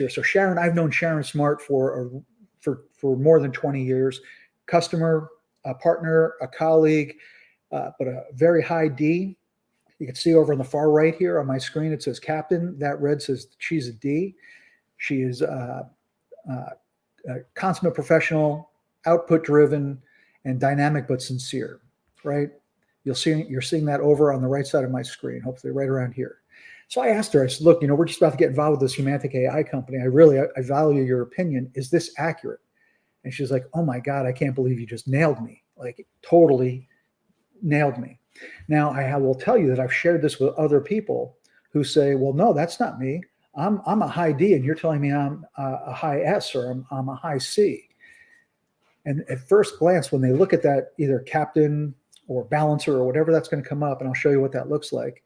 here. So Sharon, I've known Sharon Smart for more than 20 years, customer, a partner, a colleague, but a very high D. You can see over on the far right here on my screen, it says captain. That red says she's a D. She is a consummate professional, output driven, and dynamic but sincere, right? You're seeing that over on the right side of my screen, hopefully right around here. So I asked her, I said, look, we're just about to get involved with this Humantic AI company. I value your opinion. Is this accurate? And she's like, oh my God, I can't believe you just nailed me. Like totally nailed me. Now I will tell you that I've shared this with other people who say, well, no, that's not me. I'm a high D and you're telling me I'm a high S or I'm a high C. And at first glance, when they look at that, either captain or balancer or whatever that's going to come up, and I'll show you what that looks like,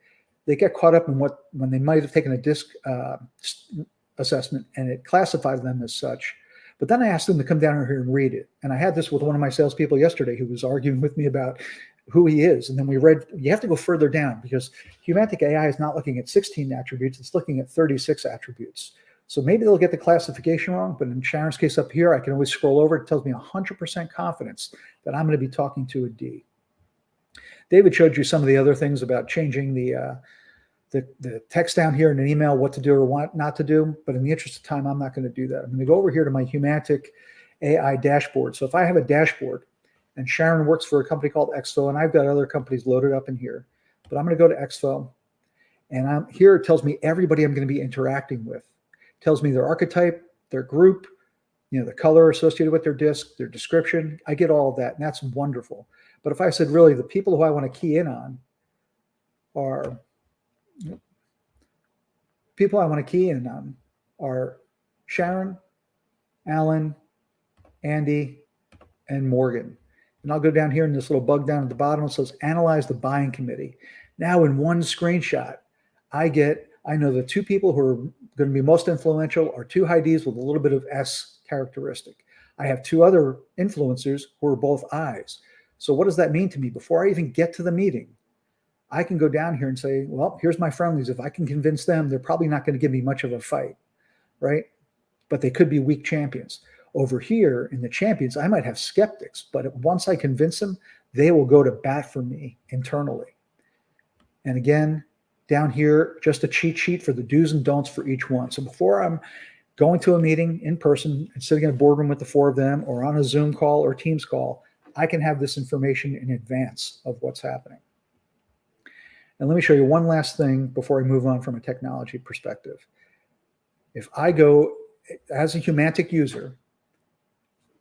they get caught up in when they might have taken a DISC assessment and it classifies them as such. But then I asked them to come down here and read it. And I had this with one of my salespeople yesterday who was arguing with me about who he is. And then we read, you have to go further down because Humantic AI is not looking at 16 attributes, it's looking at 36 attributes. So maybe they'll get the classification wrong, but in Sharon's case up here, I can always scroll over. It tells me 100% confidence that I'm going to be talking to a D. David showed you some of the other things about changing the text down here in an email, what to do or what not to do. But in the interest of time, I'm not going to do that. I'm going to go over here to my Humantic AI dashboard. So if I have a dashboard and Sharon works for a company called Expo, and I've got other companies loaded up in here, but I'm going to go to Expo, and here it tells me everybody I'm going to be interacting with. It tells me their archetype, their group, the color associated with their disc, their description. I get all of that, and that's wonderful. But if I said, really, the people who I want to key in on are Sharon, Alan, Andy, and Morgan. And I'll go down here in this little bug down at the bottom. It says analyze the buying committee. Now in one screenshot, I know the two people who are going to be most influential are two high Ds with a little bit of S characteristic. I have two other influencers who are both Is. So what does that mean to me? Before I even get to the meeting, I can go down here and say, well, here's my friendlies. If I can convince them, they're probably not going to give me much of a fight, right? But they could be weak champions. Over here in the champions, I might have skeptics, but once I convince them, they will go to bat for me internally. And again, down here, just a cheat sheet for the do's and don'ts for each one. So before I'm going to a meeting in person and sitting in a boardroom with the four of them or on a Zoom call or Teams call, I can have this information in advance of what's happening. And let me show you one last thing before I move on from a technology perspective. If I go as a Humantic user,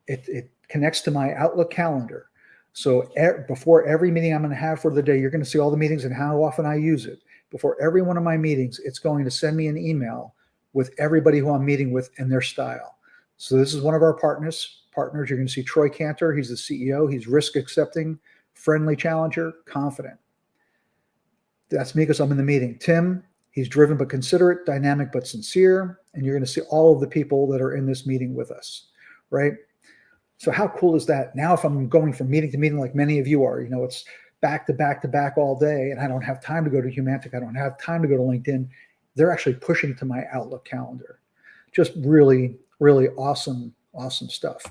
it connects to my Outlook calendar. So before every meeting I'm going to have for the day, you're going to see all the meetings and how often I use it. Before every one of my meetings, it's going to send me an email with everybody who I'm meeting with and their style. So this is one of our partners. You're going to see Troy Cantor. He's the CEO. He's risk accepting, friendly challenger, confident. That's me because I'm in the meeting. Tim, he's driven but considerate, dynamic but sincere. And you're going to see all of the people that are in this meeting with us, right? So how cool is that? Now, if I'm going from meeting to meeting like many of you are, it's back to back to back all day, and I don't have time to go to Humantic, I don't have time to go to LinkedIn, they're actually pushing to my Outlook calendar. Just really, really awesome stuff.